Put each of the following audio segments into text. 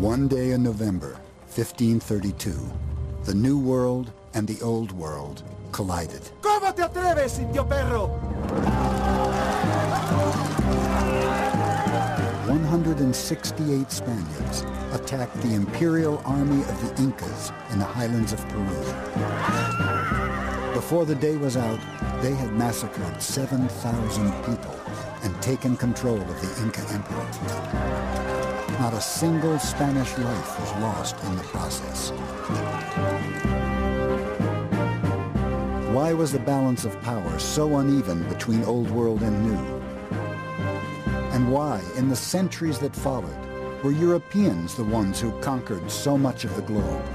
One day in November, 1532, the New World and the Old World collided. ¿Cómo te atreves, indio perro? 168 Spaniards attacked the imperial army of the Incas in the highlands of Peru. Before the day was out, they had massacred 7,000 people and taken control of the Inca Empire. Not a single Spanish life was lost in the process. Why was the balance of power so uneven between Old World and New? And why, in the centuries that followed, were Europeans the ones who conquered so much of the globe?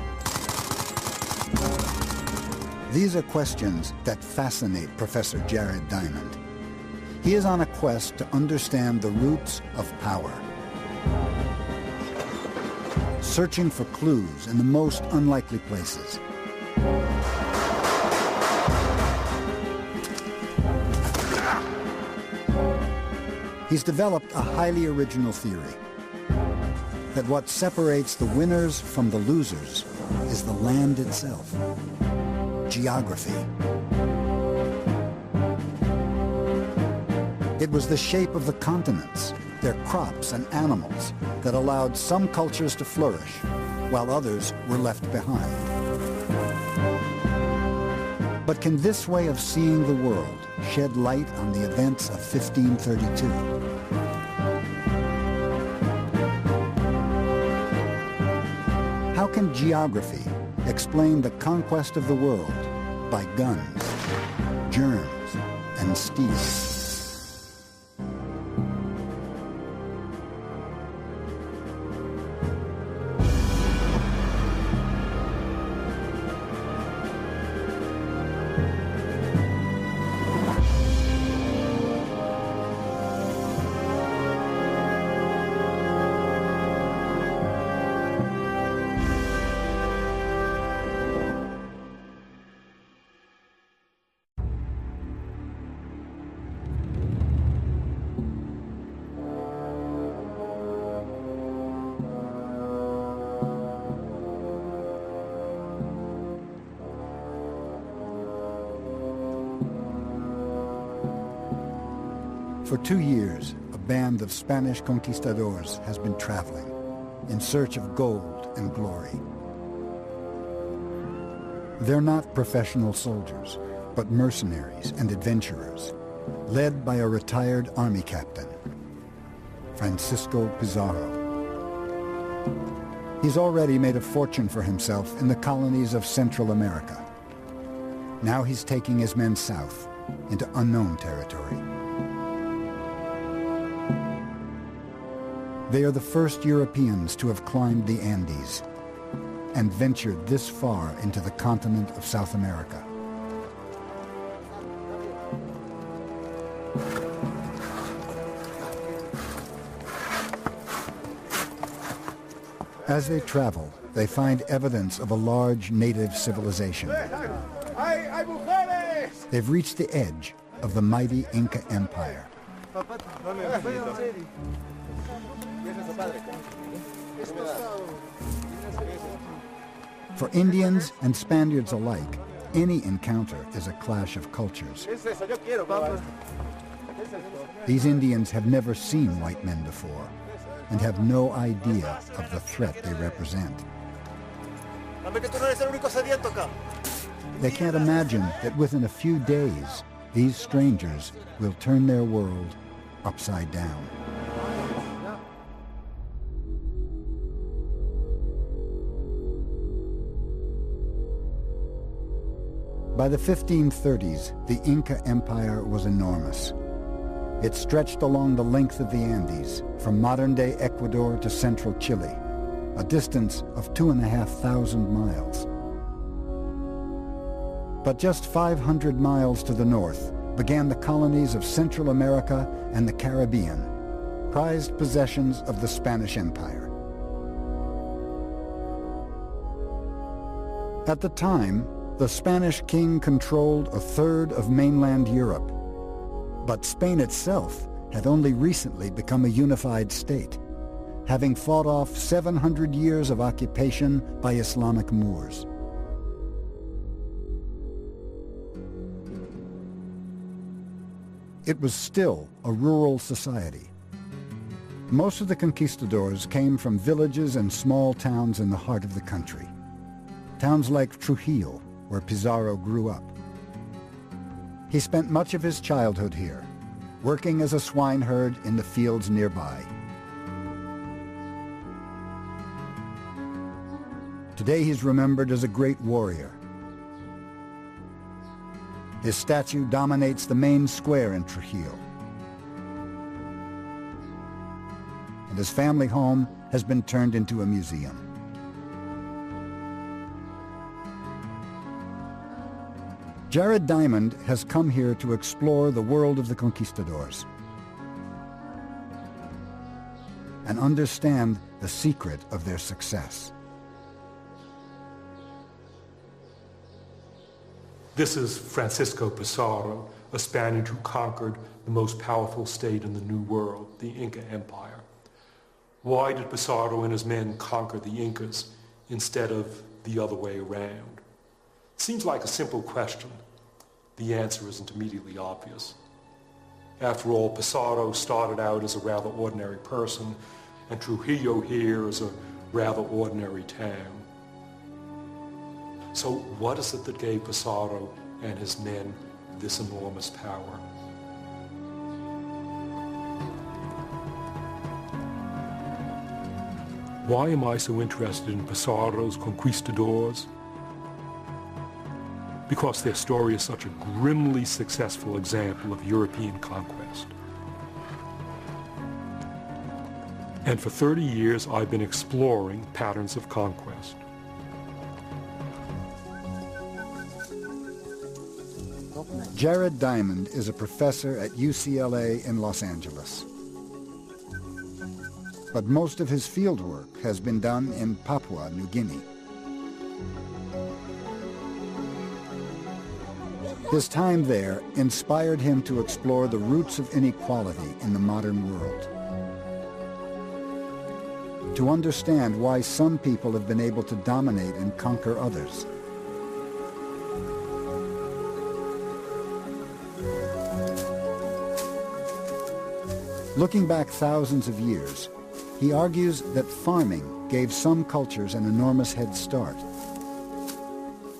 These are questions that fascinate Professor Jared Diamond. He is on a quest to understand the roots of power, searching for clues in the most unlikely places. He's developed a highly original theory that what separates the winners from the losers is the land itself, geography. It was the shape of the continents, their crops and animals, that allowed some cultures to flourish, while others were left behind. But can this way of seeing the world shed light on the events of 1532? How can geography explain the conquest of the world by guns, germs, and steel? For 2 years, a band of Spanish conquistadors has been traveling in search of gold and glory. They're not professional soldiers, but mercenaries and adventurers, led by a retired army captain, Francisco Pizarro. He's already made a fortune for himself in the colonies of Central America. Now he's taking his men south into unknown territory. They are the first Europeans to have climbed the Andes and ventured this far into the continent of South America. As they travel, they find evidence of a large native civilization. They've reached the edge of the mighty Inca Empire. For Indians and Spaniards alike, any encounter is a clash of cultures. These Indians have never seen white men before and have no idea of the threat they represent. They can't imagine that within a few days, these strangers will turn their world upside down. By the 1530s, the Inca Empire was enormous. It stretched along the length of the Andes, from modern-day Ecuador to central Chile, a distance of 2,500 miles. But just 500 miles to the north began the colonies of Central America and the Caribbean, prized possessions of the Spanish Empire. At the time, the Spanish king controlled a third of mainland Europe, but Spain itself had only recently become a unified state, having fought off 700 years of occupation by Islamic Moors. It was still a rural society. Most of the conquistadors came from villages and small towns in the heart of the country. Towns like Trujillo, where Pizarro grew up. He spent much of his childhood here, working as a swineherd in the fields nearby. Today he's remembered as a great warrior. His statue dominates the main square in Trujillo. And his family home has been turned into a museum. Jared Diamond has come here to explore the world of the conquistadors and understand the secret of their success. This is Francisco Pizarro, a Spaniard who conquered the most powerful state in the New World, the Inca Empire. Why did Pizarro and his men conquer the Incas instead of the other way around? Seems like a simple question. The answer isn't immediately obvious. After all, Pizarro started out as a rather ordinary person, and Trujillo here is a rather ordinary town. So what is it that gave Pizarro and his men this enormous power? Why am I so interested in Pizarro's conquistadors? Because their story is such a grimly successful example of European conquest. And for 30 years, I've been exploring patterns of conquest. Jared Diamond is a professor at UCLA in Los Angeles. But most of his fieldwork has been done in Papua New Guinea. His time there inspired him to explore the roots of inequality in the modern world, to understand why some people have been able to dominate and conquer others. Looking back thousands of years, he argues that farming gave some cultures an enormous head start.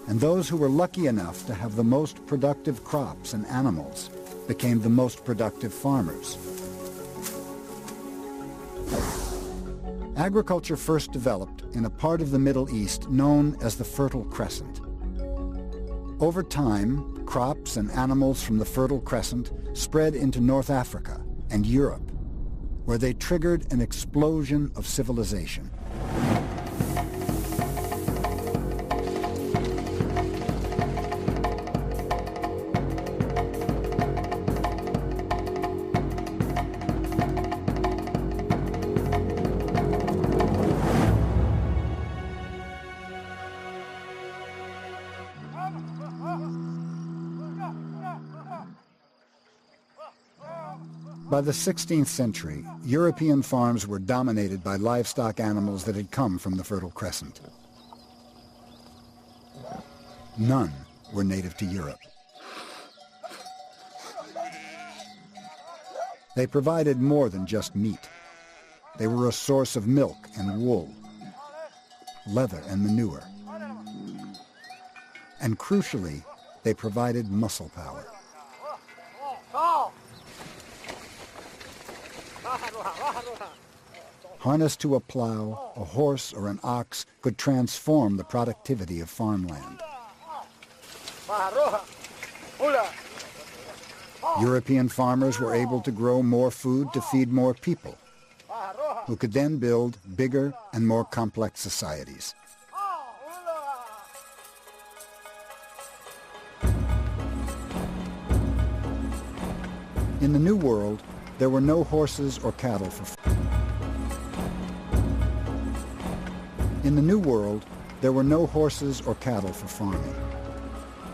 And those who were lucky enough to have the most productive crops and animals became the most productive farmers. Agriculture first developed in a part of the Middle East known as the Fertile Crescent. Over time, crops and animals from the Fertile Crescent spread into North Africa and Europe, where they triggered an explosion of civilization. By the 16th century, European farms were dominated by livestock animals that had come from the Fertile Crescent. None were native to Europe. They provided more than just meat. They were a source of milk and wool, leather and manure. And crucially, they provided muscle power. Harnessed to a plow, a horse or an ox could transform the productivity of farmland. European farmers were able to grow more food to feed more people, who could then build bigger and more complex societies. In the New World, there were no horses or cattle for farming. In the New World, there were no horses or cattle for farming.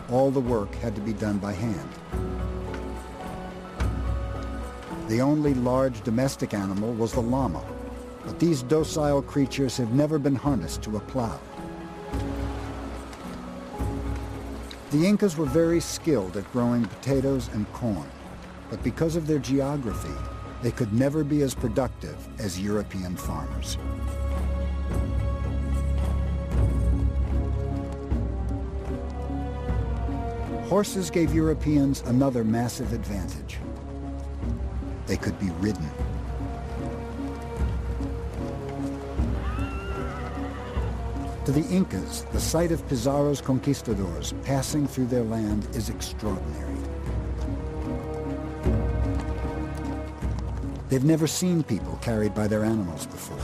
All the work had to be done by hand. The only large domestic animal was the llama, but these docile creatures have never been harnessed to a plow. The Incas were very skilled at growing potatoes and corn, but because of their geography, they could never be as productive as European farmers. Horses gave Europeans another massive advantage. They could be ridden. To the Incas, the sight of Pizarro's conquistadors passing through their land is extraordinary. They've never seen people carried by their animals before.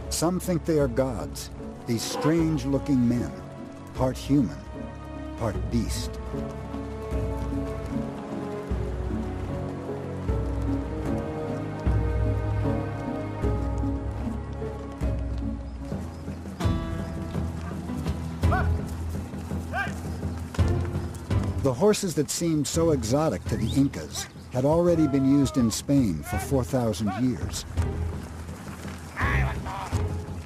Some think they are gods, these strange-looking men, part human, part beast. The horses that seemed so exotic to the Incas had already been used in Spain for 4,000 years.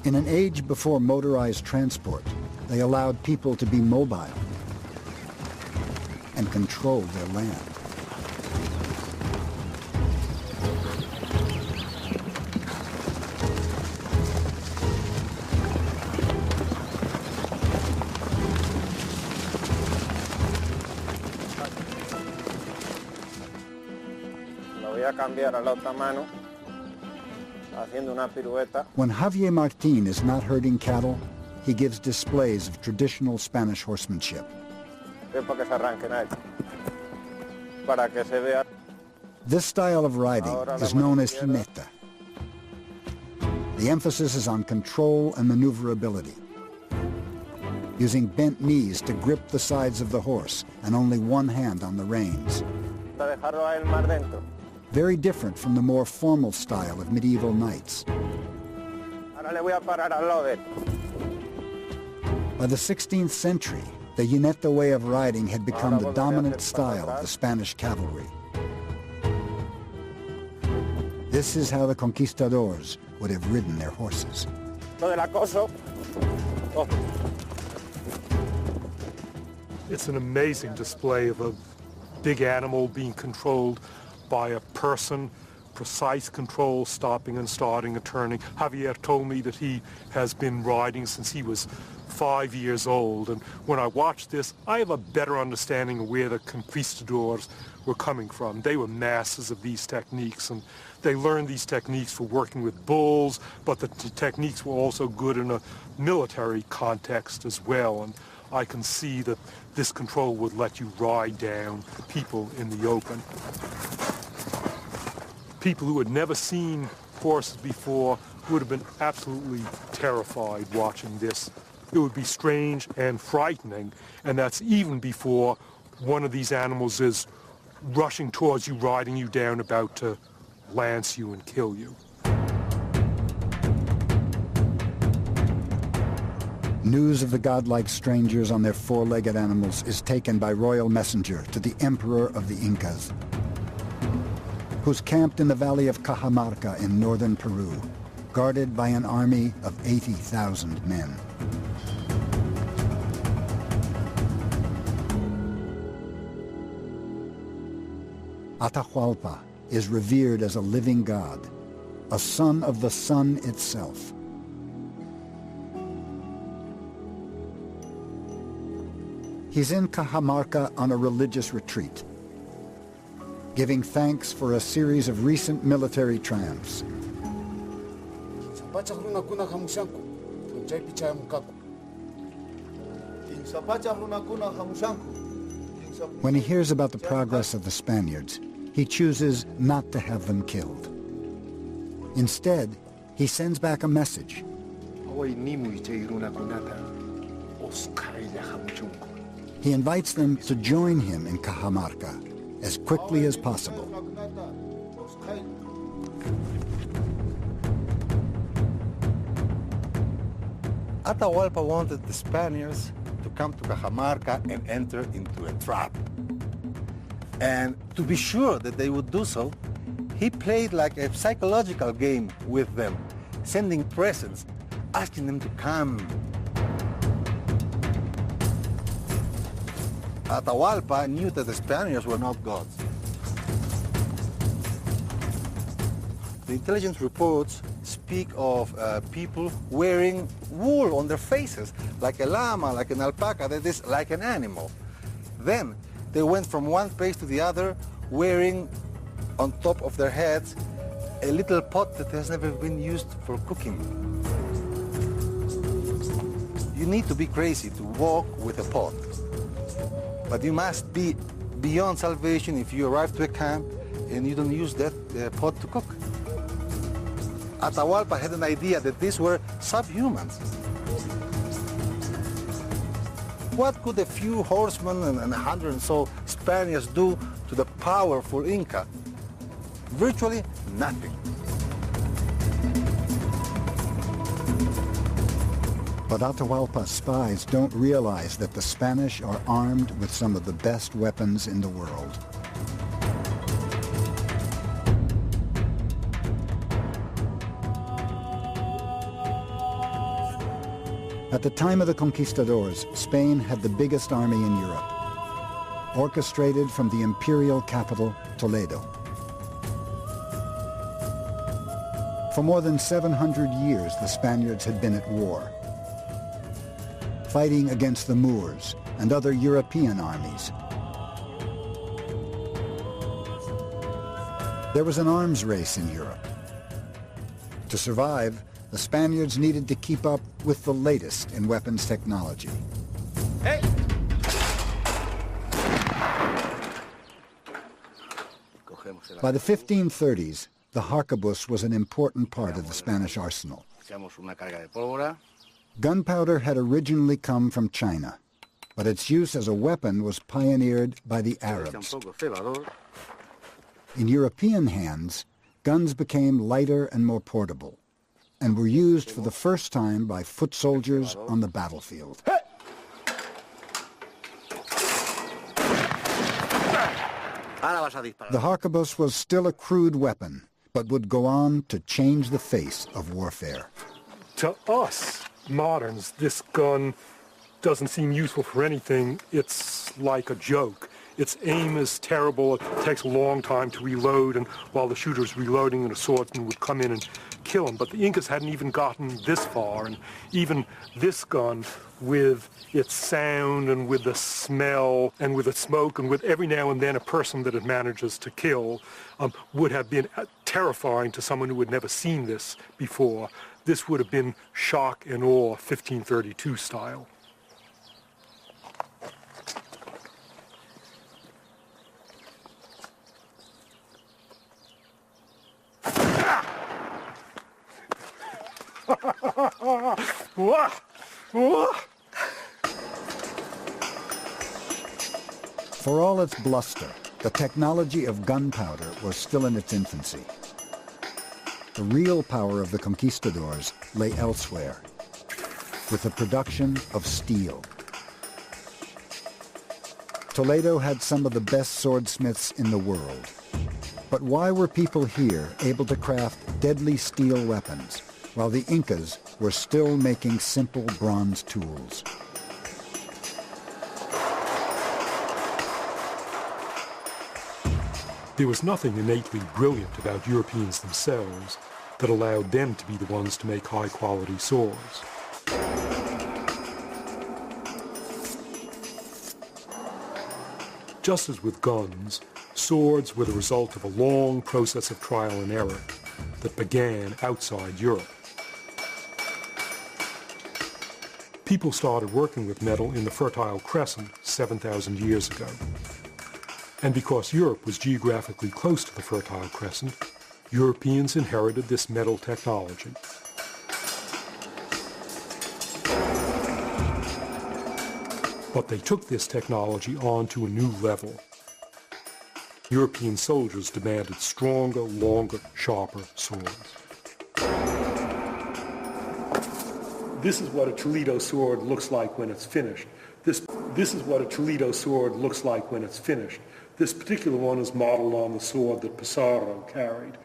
In an age before motorized transport, they allowed people to be mobile and control their land. When Javier Martin is not herding cattle, he gives displays of traditional Spanish horsemanship. This style of riding is known as jineta. The emphasis is on control and maneuverability, using bent knees to grip the sides of the horse and only one hand on the reins. Very different from the more formal style of medieval knights. By the 16th century, the jineta way of riding had become the dominant style of the Spanish cavalry. This is how the conquistadors would have ridden their horses. It's an amazing display of a big animal being controlled by a person, precise control, stopping and starting and turning. Javier told me that he has been riding since he was 5 years old, and when I watched this, I have a better understanding of where the conquistadors were coming from. They were masters of these techniques, and they learned these techniques for working with bulls, but the techniques were also good in a military context as well, and I can see that this control would let you ride down people in the open. People who had never seen horses before would have been absolutely terrified watching this. It would be strange and frightening, and that's even before one of these animals is rushing towards you, riding you down, about to lance you and kill you. News of the godlike strangers on their four-legged animals is taken by royal messenger to the emperor of the Incas, who's camped in the valley of Cajamarca in northern Peru, guarded by an army of 80,000 men. Atahualpa is revered as a living god, a son of the sun itself. He's in Cajamarca on a religious retreat, giving thanks for a series of recent military triumphs. When he hears about the progress of the Spaniards, he chooses not to have them killed. Instead, he sends back a message. He invites them to join him in Cajamarca as quickly as possible. Atahualpa wanted the Spaniards to come to Cajamarca and enter into a trap. And to be sure that they would do so, He played like a psychological game with them, sending presents, asking them to come. Atahualpa knew that the Spaniards were not gods. The intelligence reports speak of people wearing wool on their faces, like a llama, like an alpaca, that is like an animal. Then they went from one place to the other wearing on top of their heads a little pot that has never been used for cooking. You need to be crazy to walk with a pot. But you must be beyond salvation if you arrive to a camp and you don't use that pot to cook. Atahualpa had an idea that these were subhumans. What could a few horsemen and 100 and so Spaniards do to the powerful Inca? Virtually nothing. But Atahualpa's spies don't realize that the Spanish are armed with some of the best weapons in the world. At the time of the conquistadors, Spain had the biggest army in Europe, orchestrated from the imperial capital, Toledo. For more than 700 years, the Spaniards had been at war, fighting against the Moors and other European armies. There was an arms race in Europe. To survive, the Spaniards needed to keep up with the latest in weapons technology. Hey! By the 1530s, the harquebus was an important part of the Spanish arsenal. Gunpowder had originally come from China, but its use as a weapon was pioneered by the Arabs. In European hands, guns became lighter and more portable, and were used for the first time by foot soldiers on the battlefield. The harquebus was still a crude weapon, but would go on to change the face of warfare. To us, moderns, this gun doesn't seem useful for anything. It's like a joke. Its aim is terrible. It takes a long time to reload, and while the shooter's reloading, and a swordsman would come in and kill him. But the Incas hadn't even gotten this far, and even this gun, with its sound and with the smell and with its smoke and with every now and then a person that it manages to kill, would have been terrifying to someone who had never seen this before. This would have been shock and awe, 1532 style. For all its bluster, the technology of gunpowder was still in its infancy. The real power of the conquistadors lay elsewhere, with the production of steel. Toledo had some of the best swordsmiths in the world. But why were people here able to craft deadly steel weapons, while the Incas were still making simple bronze tools? There was nothing innately brilliant about Europeans themselves that allowed them to be the ones to make high-quality swords. Just as with guns, swords were the result of a long process of trial and error that began outside Europe. People started working with metal in the Fertile Crescent 7,000 years ago. And because Europe was geographically close to the Fertile Crescent, Europeans inherited this metal technology. But they took this technology on to a new level. European soldiers demanded stronger, longer, sharper swords. This is what a Toledo sword looks like when it's finished. This is what a Toledo sword looks like when it's finished. This particular one is modeled on the sword that Pizarro carried.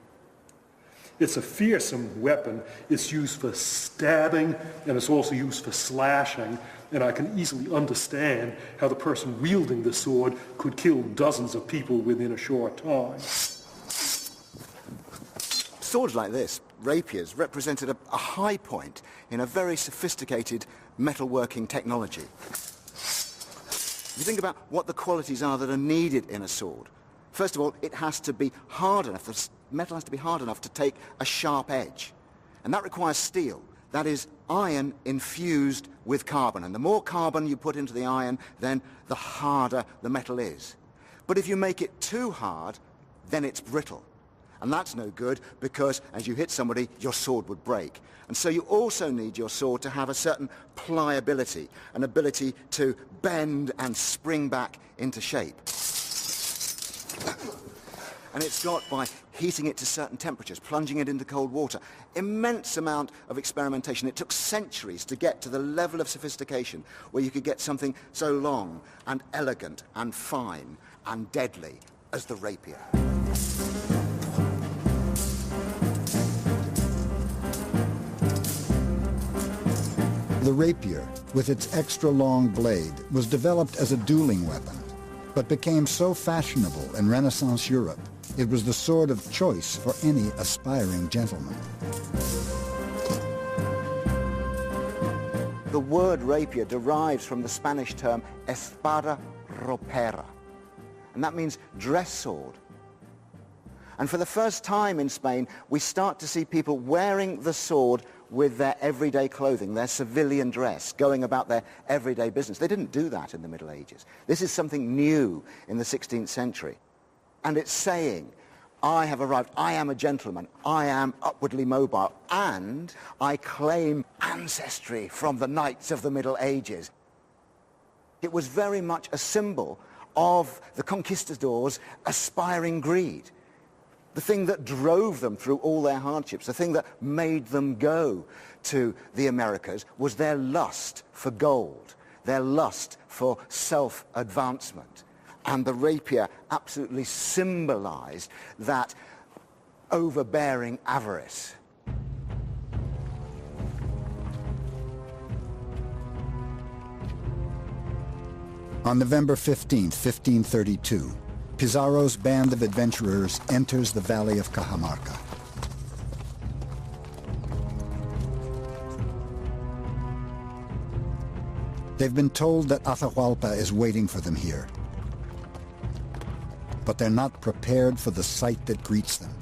It's a fearsome weapon. It's used for stabbing, and it's also used for slashing, and I can easily understand how the person wielding the sword could kill dozens of people within a short time. Swords like this, rapiers, represented a high point in a very sophisticated metalworking technology. You think about what the qualities are that are needed in a sword. First of all, it has to be hard enough, the metal has to be hard enough to take a sharp edge. And that requires steel. That is iron infused with carbon. And the more carbon you put into the iron, then the harder the metal is. But if you make it too hard, then it's brittle. And that's no good because as you hit somebody, your sword would break. And so you also need your sword to have a certain pliability, an ability to bend and spring back into shape. And it's got, by heating it to certain temperatures, plunging it into cold water, immense amount of experimentation. It took centuries to get to the level of sophistication where you could get something so long and elegant and fine and deadly as the rapier. The rapier, with its extra-long blade, was developed as a dueling weapon, but became so fashionable in Renaissance Europe, it was the sword of choice for any aspiring gentleman. The word rapier derives from the Spanish term espada ropera, and that means dress sword. And for the first time in Spain, we start to see people wearing the sword with their everyday clothing, their civilian dress, going about their everyday business. They didn't do that in the Middle Ages. This is something new in the 16th century. And it's saying, I have arrived, I am a gentleman, I am upwardly mobile, and I claim ancestry from the knights of the Middle Ages. It was very much a symbol of the conquistadors' aspiring greed. The thing that drove them through all their hardships, the thing that made them go to the Americas, was their lust for gold, their lust for self-advancement. And the rapier absolutely symbolized that overbearing avarice. On November 15th, 1532, Pizarro's band of adventurers enters the valley of Cajamarca. They've been told that Atahualpa is waiting for them here, but they're not prepared for the sight that greets them.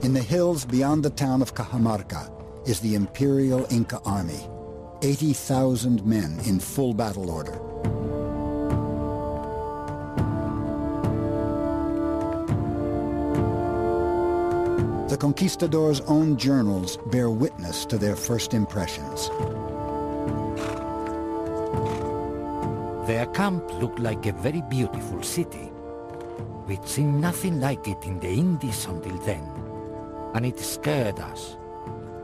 In the hills beyond the town of Cajamarca is the Imperial Inca army, 80,000 men in full battle order. The conquistadors' own journals bear witness to their first impressions. Their camp looked like a very beautiful city. We'd seen nothing like it in the Indies until then, and it scared us,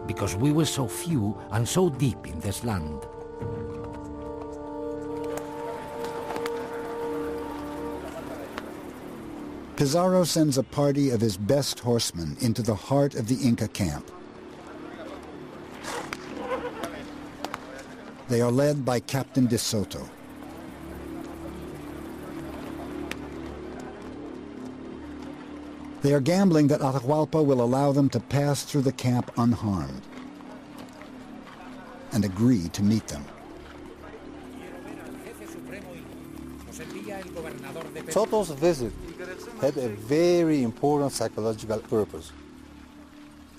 because we were so few and so deep in this land. Pizarro sends a party of his best horsemen into the heart of the Inca camp. They are led by Captain de Soto. They are gambling that Atahualpa will allow them to pass through the camp unharmed, and agree to meet them. Soto's visit had a very important psychological purpose: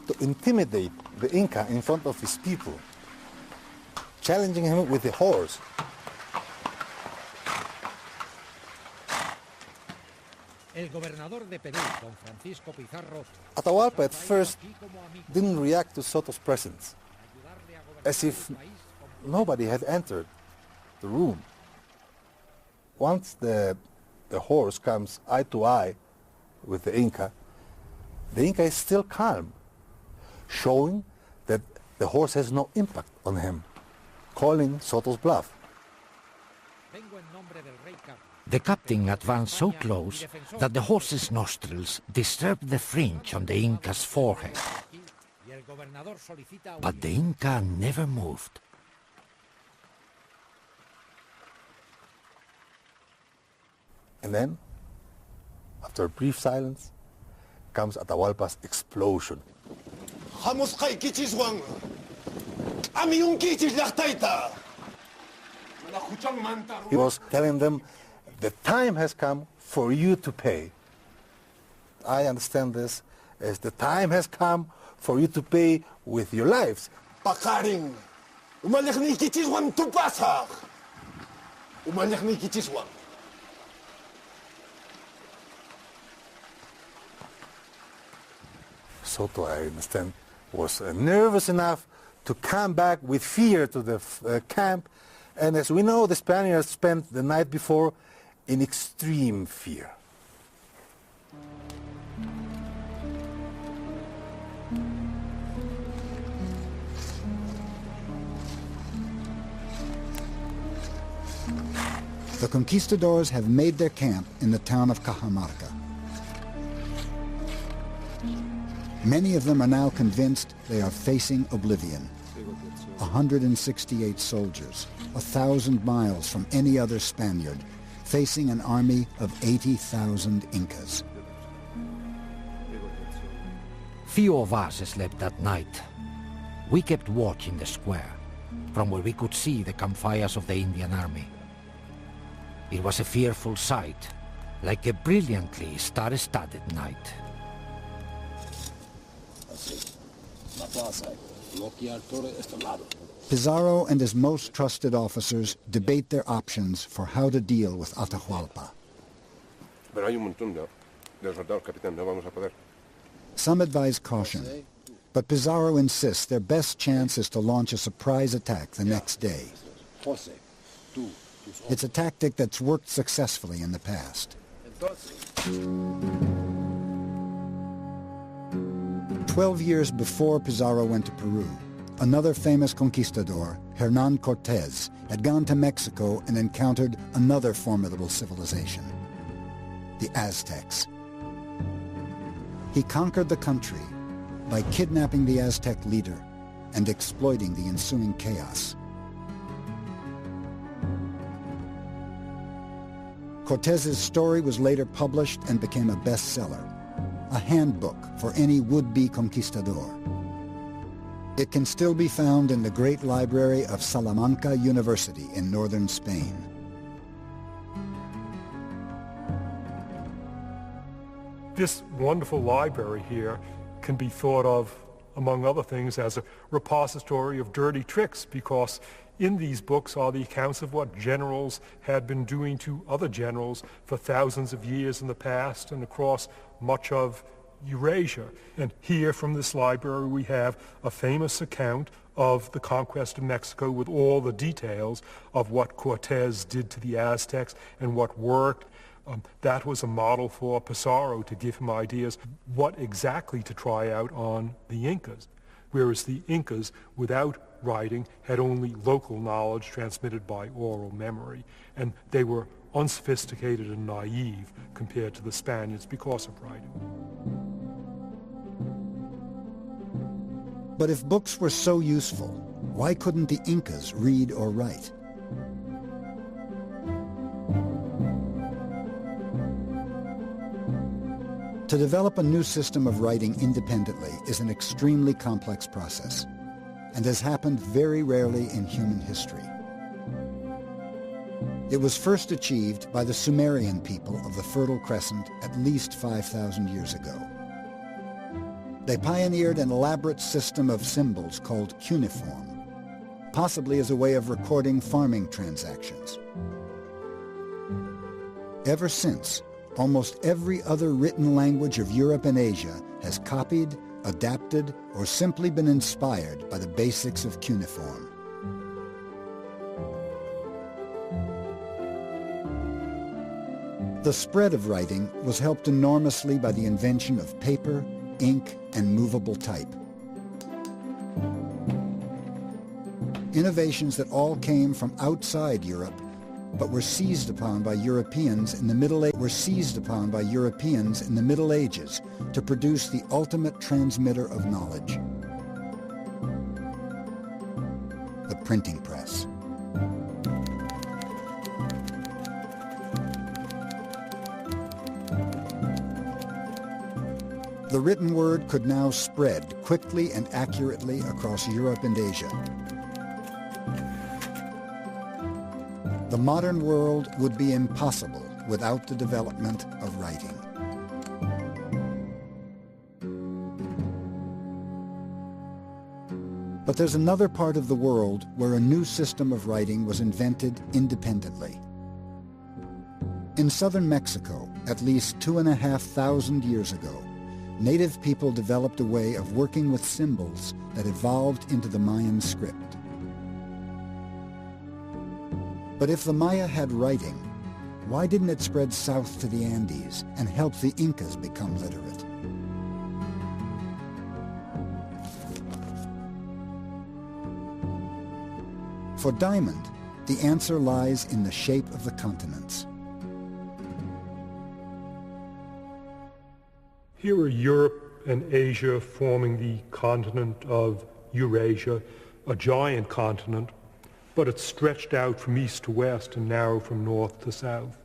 to intimidate the Inca in front of his people, challenging him with the horse. Atahualpa at first didn't react to Soto's presence, as if nobody had entered the room. Once the horse comes eye to eye with the Inca is still calm, showing that the horse has no impact on him, calling Soto's bluff. The captain advanced so close that the horse's nostrils disturbed the fringe on the Inca's forehead. But the Inca never moved. And then, after a brief silence, comes Atahualpa's explosion. He was telling them, the time has come for you to pay. I understand this as the time has come for you to pay with your lives. Pakaring, umalyak ni kichiswan tupasak. Umalyak ni kichiswan. Soto, I understand, was nervous enough to come back with fear to the camp. And as we know, the Spaniards spent the night before in extreme fear. The conquistadors have made their camp in the town of Cajamarca. Many of them are now convinced they are facing oblivion. 168 soldiers, 1,000 miles from any other Spaniard, facing an army of 80,000 Incas. Few of us slept that night. We kept watch in the square, from where we could see the campfires of the Indian army. It was a fearful sight, like a brilliantly star-studded night. Pizarro and his most trusted officers debate their options for how to deal with Atahualpa. Some advise caution, but Pizarro insists their best chance is to launch a surprise attack the next day. It's a tactic that's worked successfully in the past. 12 years before Pizarro went to Peru, another famous conquistador, Hernán Cortés, had gone to Mexico and encountered another formidable civilization, the Aztecs. He conquered the country by kidnapping the Aztec leader and exploiting the ensuing chaos. Cortés's story was later published and became a bestseller, a handbook for any would-be conquistador. It can still be found in the great library of Salamanca University in northern Spain. This wonderful library here can be thought of, among other things, as a repository of dirty tricks, because in these books are the accounts of what generals had been doing to other generals for thousands of years in the past and across much of Eurasia. And here from this library we have a famous account of the conquest of Mexico with all the details of what Cortés did to the Aztecs and what worked. That was a model for Pizarro to give him ideas what exactly to try out on the Incas, whereas the Incas, without writing, had only local knowledge transmitted by oral memory, and they were unsophisticated and naive compared to the Spaniards because of writing. But if books were so useful, why couldn't the Incas read or write? To develop a new system of writing independently is an extremely complex process, and has happened very rarely in human history. It was first achieved by the Sumerian people of the Fertile Crescent at least 5,000 years ago. They pioneered an elaborate system of symbols called cuneiform, possibly as a way of recording farming transactions. Ever since, almost every other written language of Europe and Asia has copied, adapted, or simply been inspired by the basics of cuneiform. The spread of writing was helped enormously by the invention of paper, ink, and movable type. Innovations that all came from outside Europe but were seized upon by Europeans in the Middle Ages to produce the ultimate transmitter of knowledge, the printing press. The written word could now spread quickly and accurately across Europe and Asia. The modern world would be impossible without the development of writing. But there's another part of the world where a new system of writing was invented independently. In southern Mexico, at least 2,500 years ago, native people developed a way of working with symbols that evolved into the Mayan script. But if the Maya had writing, why didn't it spread south to the Andes and help the Incas become literate? For Diamond, the answer lies in the shape of the continents. Here are Europe and Asia forming the continent of Eurasia, a giant continent, but it's stretched out from east to west and narrow from north to south.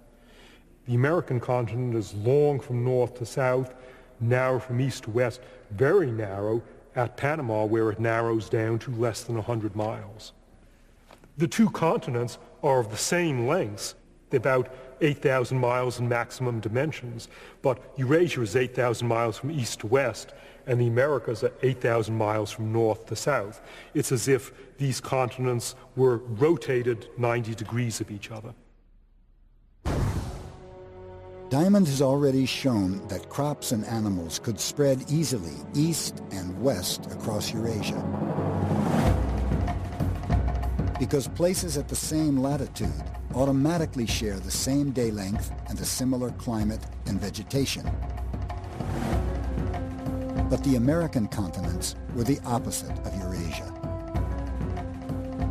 The American continent is long from north to south, narrow from east to west, very narrow at Panama, where it narrows down to less than 100 miles. The two continents are of the same lengths, about 8,000 miles in maximum dimensions, but Eurasia is 8,000 miles from east to west, and the Americas are 8,000 miles from north to south. It's as if these continents were rotated 90 degrees of each other. Diamond has already shown that crops and animals could spread easily east and west across Eurasia. Because places at the same latitude automatically share the same day length and a similar climate and vegetation. But the American continents were the opposite of Eurasia.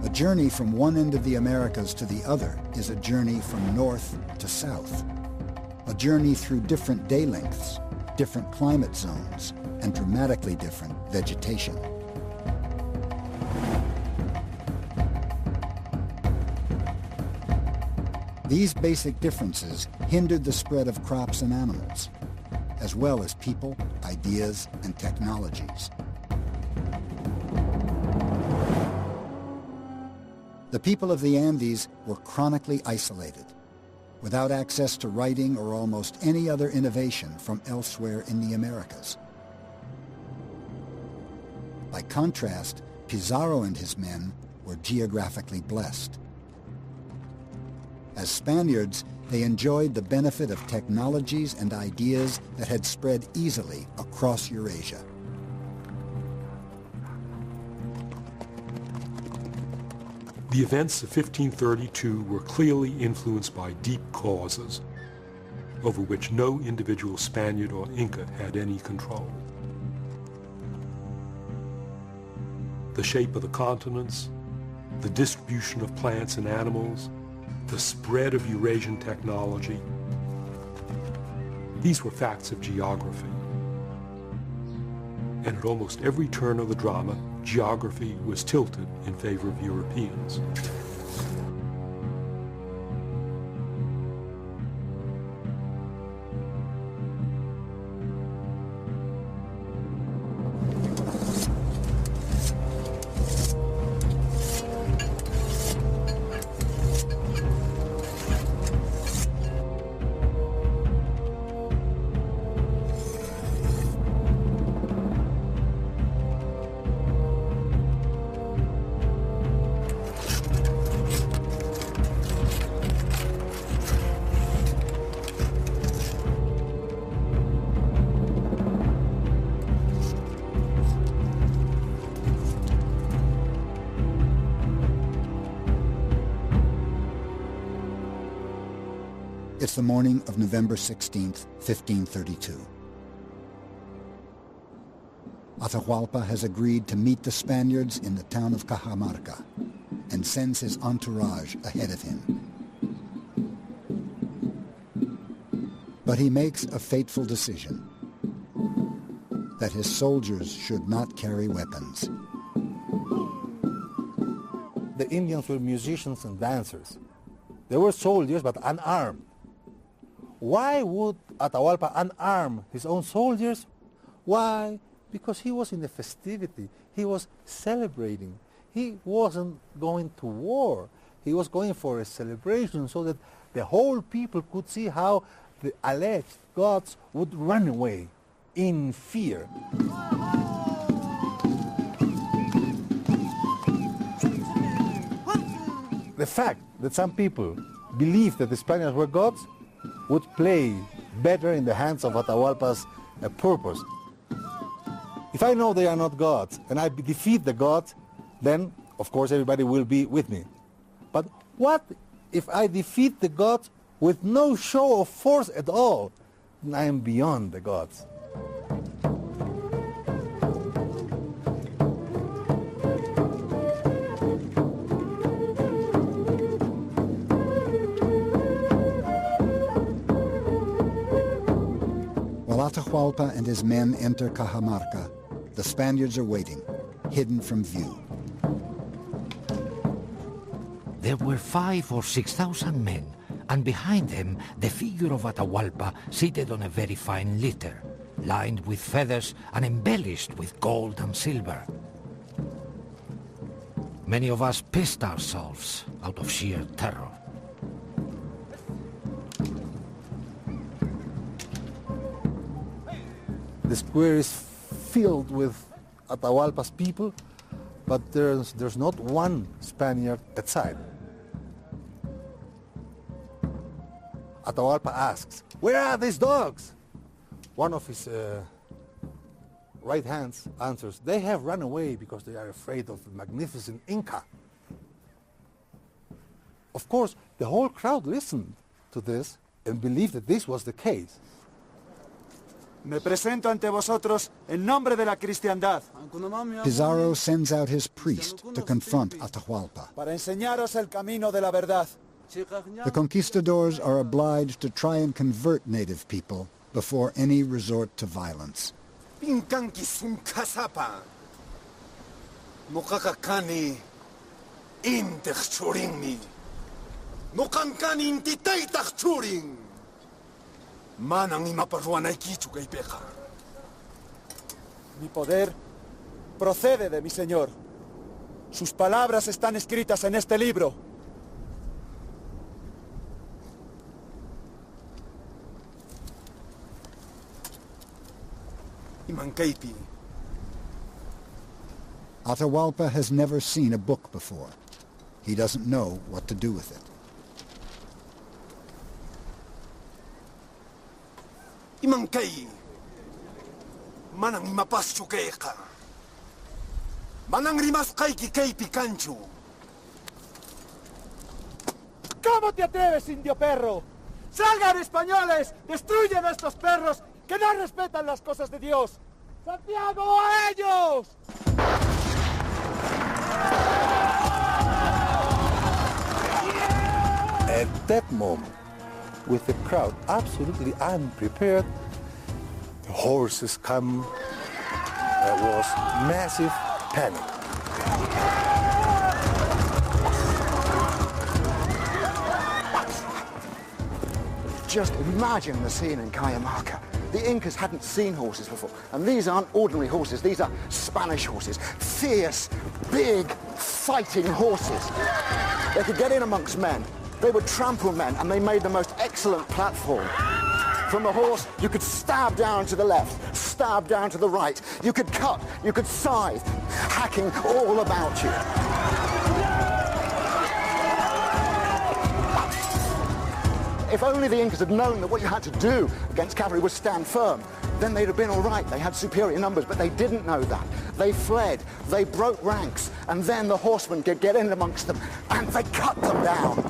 A journey from one end of the Americas to the other is a journey from north to south. A journey through different day lengths, different climate zones, and dramatically different vegetation. These basic differences hindered the spread of crops and animals, as well as people, ideas, and technologies. The people of the Andes were chronically isolated, without access to writing or almost any other innovation from elsewhere in the Americas. By contrast, Pizarro and his men were geographically blessed. As Spaniards, they enjoyed the benefit of technologies and ideas that had spread easily across Eurasia. The events of 1532 were clearly influenced by deep causes, over which no individual Spaniard or Inca had any control. The shape of the continents, the distribution of plants and animals, the spread of Eurasian technology. These were facts of geography. And at almost every turn of the drama, geography was tilted in favor of Europeans. It's the morning of November 16th, 1532. Atahualpa has agreed to meet the Spaniards in the town of Cajamarca and sends his entourage ahead of him. But he makes a fateful decision, that his soldiers should not carry weapons. The Indians were musicians and dancers. They were soldiers, but unarmed. Why would Atahualpa unarm his own soldiers? Why? Because he was in the festivity. He was celebrating. He wasn't going to war. He was going for a celebration so that the whole people could see how the alleged gods would run away in fear. The fact that some people believed that the Spaniards were gods would play better in the hands of Atahualpa's purpose. If I know they are not gods and I defeat the gods, then of course everybody will be with me. But what if I defeat the gods with no show of force at all? Then I am beyond the gods. While Atahualpa and his men enter Cajamarca, the Spaniards are waiting, hidden from view. There were 5,000 or 6,000 men, and behind them the figure of Atahualpa seated on a very fine litter, lined with feathers and embellished with gold and silver. Many of us pissed ourselves out of sheer terror. The square is filled with Atahualpa's people, but there's not one Spaniard outside. Atahualpa asks, "Where are these dogs?" One of his right hands answers, "They have run away because they are afraid of the magnificent Inca." Of course, the whole crowd listened to this and believed that this was the case. Me presento ante vosotros en nombre de la cristiandad. Pizarro sends out his priest to confront Atahualpa. Para enseñaros el camino de la verdad. The conquistadors are obliged to try and convert native people before any resort to violence. Pinkanki sunkasapa. Mokakakani intechchuringni. Mokankani intitaitachchuring. Manang imaparruanay kichu kay peja. Mi poder procede de mi Señor. Sus palabras están escritas en este libro. Imankaipi. Atahualpa has never seen a book before. He doesn't know what to do with it. Imankay. Manang imapaschu kayka. Manang rimas kayki kay picanchu. ¿Cómo te atreves, indio perro? ¡Salgan, españoles! ¡Destruyen a estos perros que no respetan las cosas de Dios! ¡Santiago, a ellos! At that moment, with the crowd absolutely unprepared, the horses come. There was massive panic. Just imagine the scene in Cajamarca. The Incas hadn't seen horses before, and these aren't ordinary horses, these are Spanish horses. Fierce, big, fighting horses. They could get in amongst men, they would trample men, and they made the most excellent platform. From a horse, you could stab down to the left, stab down to the right. You could cut, you could scythe, hacking all about you. If only the Incas had known that what you had to do against cavalry was stand firm, then they'd have been all right. They had superior numbers, but they didn't know that. They fled, they broke ranks, and then the horsemen could get in amongst them, and they cut them down.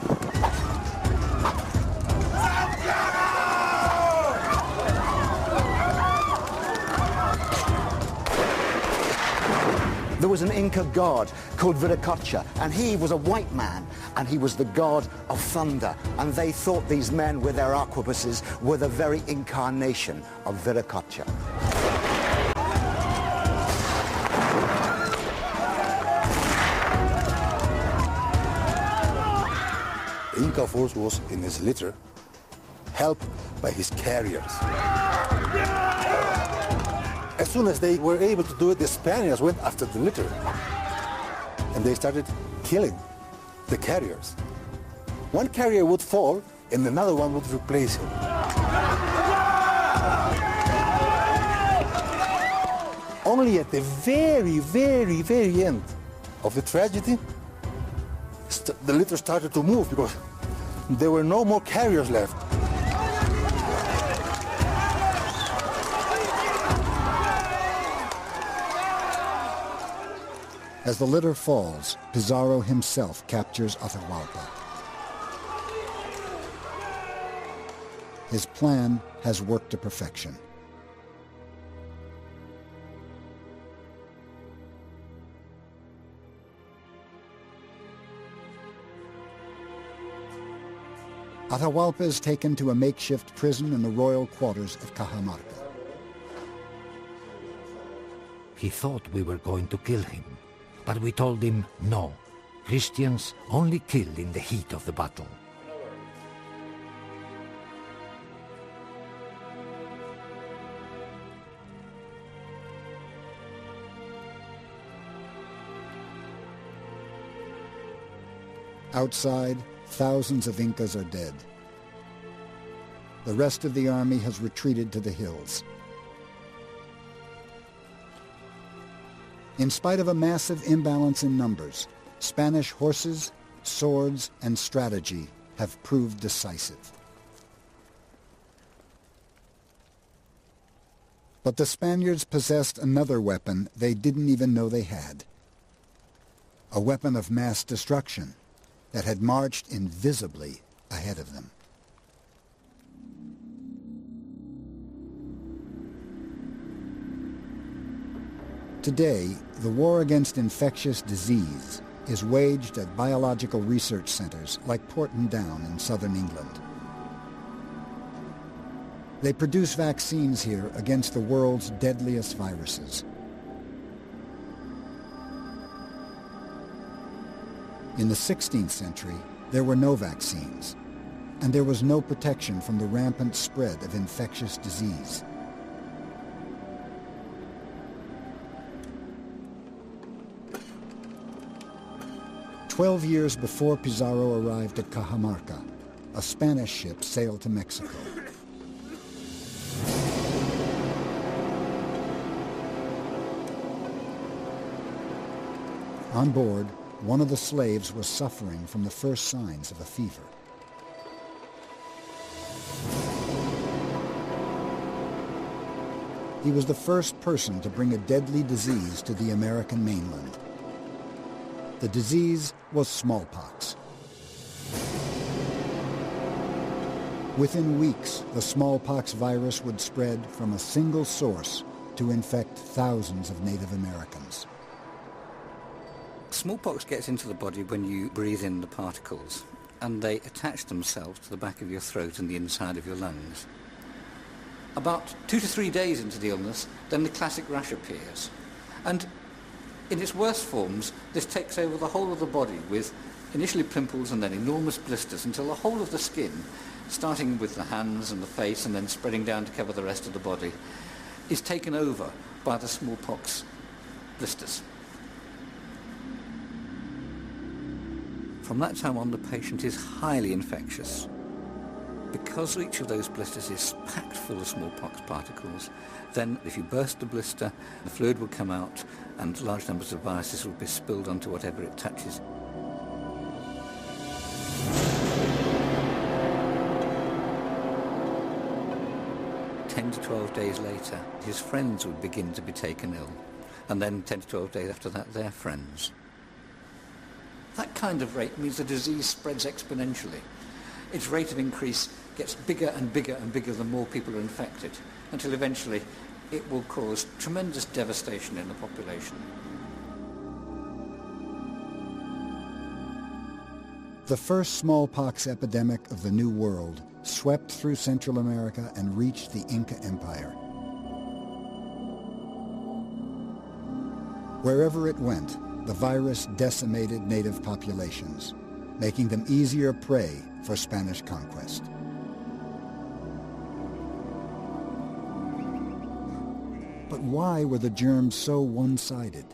There was an Inca god called Viracocha, and he was a white man, and he was the god of thunder. And they thought these men with their arquebuses were the very incarnation of Viracocha. The Inca force was in his litter, helped by his carriers. As soon as they were able to do it, the Spaniards went after the litter. And they started killing the carriers. One carrier would fall, and another one would replace him. Only at the very, very, very end of the tragedy, the litter started to move because there were no more carriers left. As the litter falls, Pizarro himself captures Atahualpa. His plan has worked to perfection. Atahualpa is taken to a makeshift prison in the royal quarters of Cajamarca. He thought we were going to kill him, but we told him no. Christians only kill in the heat of the battle. Outside, thousands of Incas are dead. The rest of the army has retreated to the hills. In spite of a massive imbalance in numbers, Spanish horses, swords, and strategy have proved decisive. But the Spaniards possessed another weapon they didn't even know they had. A weapon of mass destruction that had marched invisibly ahead of them. Today, the war against infectious disease is waged at biological research centers like Porton in southern England. They produce vaccines here against the world's deadliest viruses. In the 16th century, there were no vaccines, and there was no protection from the rampant spread of infectious disease. "12 years before Pizarro arrived at Cajamarca, a Spanish ship sailed to Mexico. On board, one of the slaves was suffering from the first signs of a fever. He was the first person to bring a deadly disease to the American mainland. The disease was smallpox. Within weeks, the smallpox virus would spread from a single source to infect thousands of Native Americans. Smallpox gets into the body when you breathe in the particles, and they attach themselves to the back of your throat and the inside of your lungs. About 2 to 3 days into the illness, then the classic rash appears. And in its worst forms, this takes over the whole of the body with initially pimples and then enormous blisters until the whole of the skin, starting with the hands and the face and then spreading down to cover the rest of the body, is taken over by the smallpox blisters. From that time on, the patient is highly infectious. Because each of those blisters is packed full of smallpox particles, then if you burst the blister, the fluid will come out and large numbers of viruses will be spilled onto whatever it touches. "10 to 12 days later, his friends would begin to be taken ill, and then 10 to 12 days after that, their friends. That kind of rate means the disease spreads exponentially. Its rate of increase gets bigger and bigger and bigger the more people are infected, until eventually it will cause tremendous devastation in the population. The first smallpox epidemic of the New World swept through Central America and reached the Inca Empire. Wherever it went, the virus decimated native populations, making them easier prey for Spanish conquest. But why were the germs so one-sided?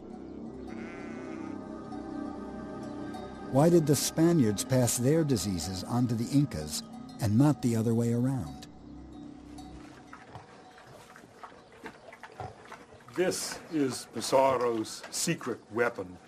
Why did the Spaniards pass their diseases onto the Incas and not the other way around? This is Pizarro's secret weapon.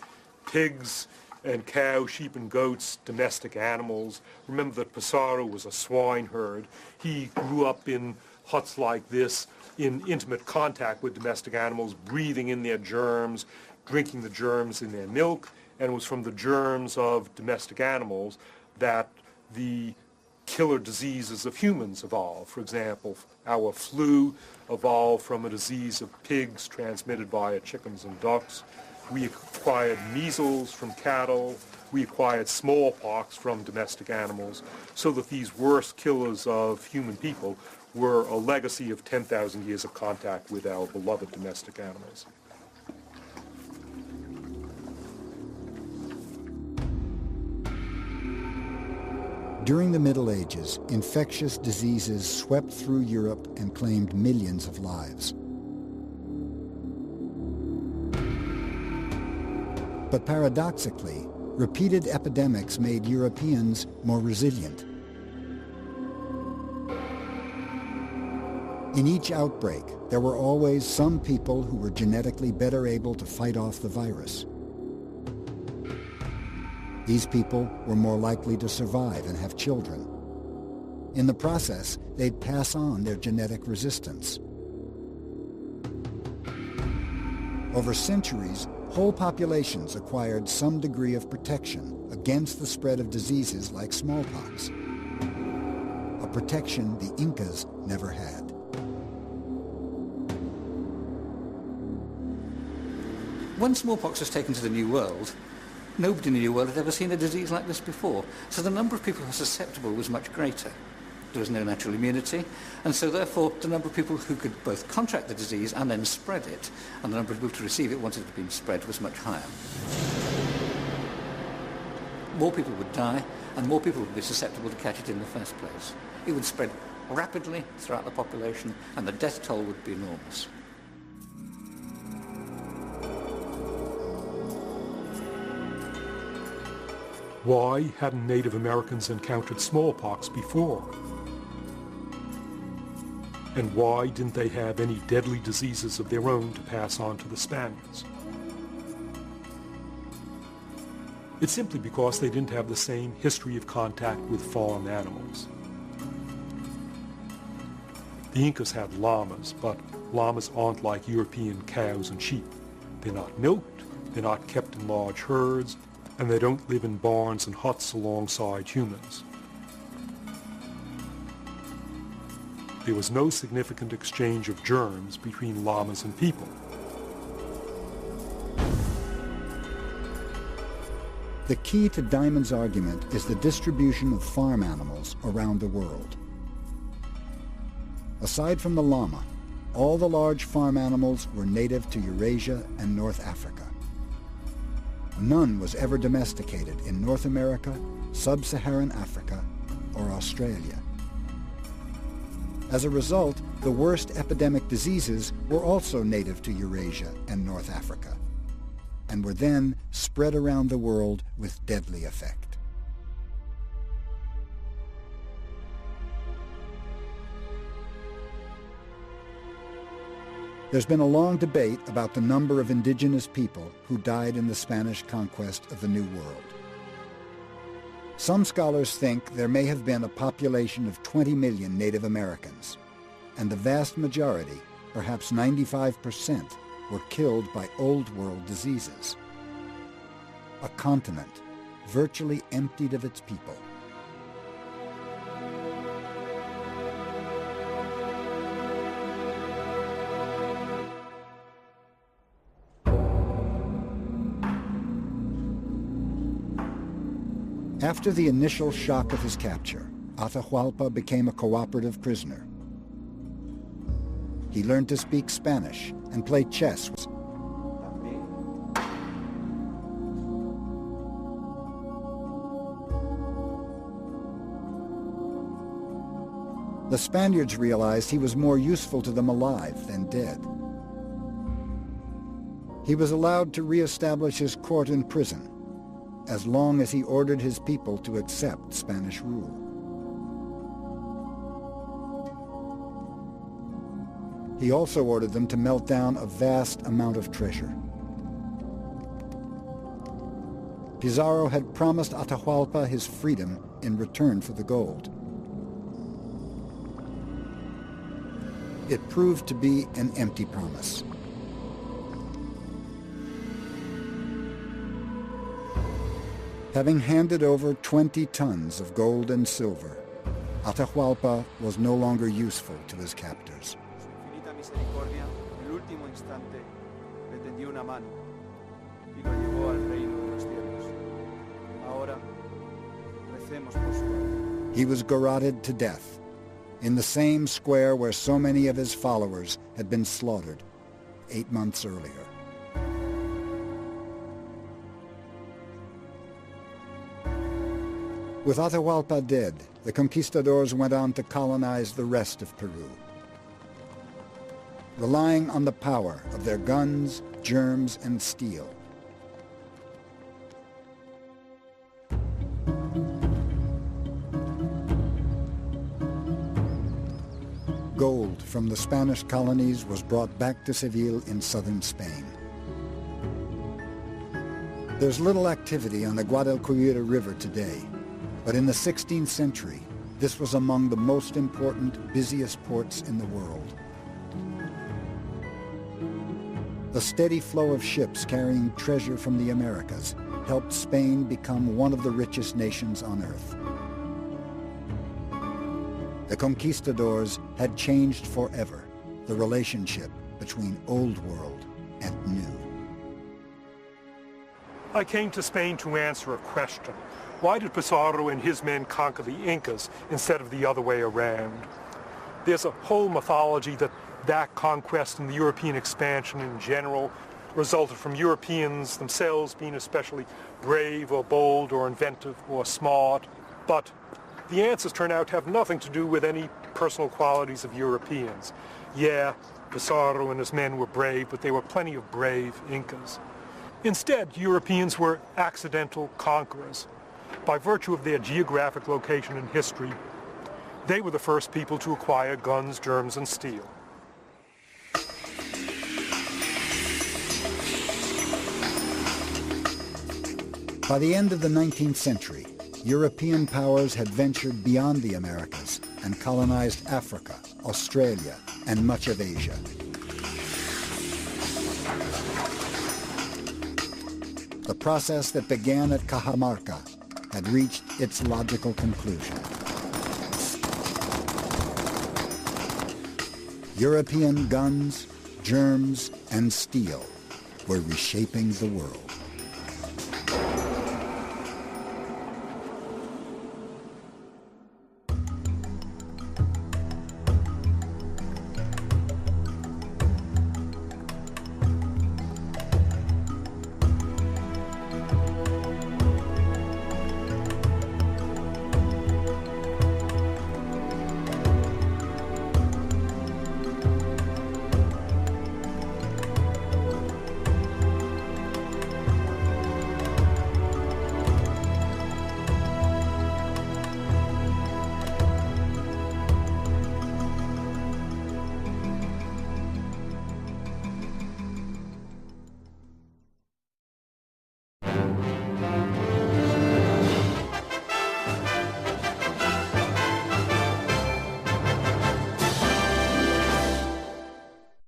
Pigs and cows, sheep and goats, domestic animals. Remember that Pizarro was a swineherd. He grew up in huts like this, in intimate contact with domestic animals, breathing in their germs, drinking the germs in their milk, and it was from the germs of domestic animals that the killer diseases of humans evolved. For example, our flu evolved from a disease of pigs transmitted via chickens and ducks. We acquired measles from cattle. We acquired smallpox from domestic animals, so that these worst killers of human people were a legacy of 10,000 years of contact with our beloved domestic animals. During the Middle Ages, infectious diseases swept through Europe and claimed millions of lives. But paradoxically, repeated epidemics made Europeans more resilient. In each outbreak, there were always some people who were genetically better able to fight off the virus. These people were more likely to survive and have children. In the process, they'd pass on their genetic resistance. Over centuries, whole populations acquired some degree of protection against the spread of diseases like smallpox, a protection the Incas never had. When smallpox was taken to the New World, nobody in the New World had ever seen a disease like this before, so the number of people who were susceptible was much greater. There was no natural immunity, and so therefore the number of people who could both contract the disease and then spread it, and the number of people to receive it once it had been spread, was much higher. More people would die, and more people would be susceptible to catch it in the first place. It would spread rapidly throughout the population, and the death toll would be enormous. Why hadn't Native Americans encountered smallpox before? And why didn't they have any deadly diseases of their own to pass on to the Spaniards? It's simply because they didn't have the same history of contact with farm animals. The Incas had llamas, but llamas aren't like European cows and sheep. They're not milked, they're not kept in large herds, and they don't live in barns and huts alongside humans. There was no significant exchange of germs between llamas and people. The key to Diamond's argument is the distribution of farm animals around the world. Aside from the llama, all the large farm animals were native to Eurasia and North Africa. None was ever domesticated in North America, Sub-Saharan Africa, or Australia. As a result, the worst epidemic diseases were also native to Eurasia and North Africa, and were then spread around the world with deadly effect. There's been a long debate about the number of indigenous people who died in the Spanish conquest of the New World. Some scholars think there may have been a population of 20 million Native Americans, and the vast majority, perhaps 95%, were killed by Old World diseases. A continent virtually emptied of its people. After the initial shock of his capture, Atahualpa became a cooperative prisoner. He learned to speak Spanish and play chess. The Spaniards realized he was more useful to them alive than dead. He was allowed to re-establish his court and prison, as long as he ordered his people to accept Spanish rule. He also ordered them to melt down a vast amount of treasure. Pizarro had promised Atahualpa his freedom in return for the gold. It proved to be an empty promise. Having handed over 20 tons of gold and silver, Atahualpa was no longer useful to his captors. He was garroted to death in the same square where so many of his followers had been slaughtered 8 months earlier. With Atahualpa dead, the conquistadors went on to colonize the rest of Peru, relying on the power of their guns, germs, and steel. Gold from the Spanish colonies was brought back to Seville in southern Spain. There's little activity on the Guadalquivir River today, but in the 16th century, this was among the most important, busiest ports in the world. The steady flow of ships carrying treasure from the Americas helped Spain become one of the richest nations on earth. The conquistadors had changed forever the relationship between Old World and New. I came to Spain to answer a question. Why did Pizarro and his men conquer the Incas instead of the other way around? There's a whole mythology that conquest and the European expansion in general resulted from Europeans themselves being especially brave or bold or inventive or smart. But the answers turn out to have nothing to do with any personal qualities of Europeans. Yeah, Pizarro and his men were brave, but there were plenty of brave Incas. Instead, Europeans were accidental conquerors. By virtue of their geographic location in history, they were the first people to acquire guns, germs, and steel. By the end of the 19th century, European powers had ventured beyond the Americas and colonized Africa, Australia, and much of Asia. The process that began at Cajamarca had reached its logical conclusion. European guns, germs, and steel were reshaping the world.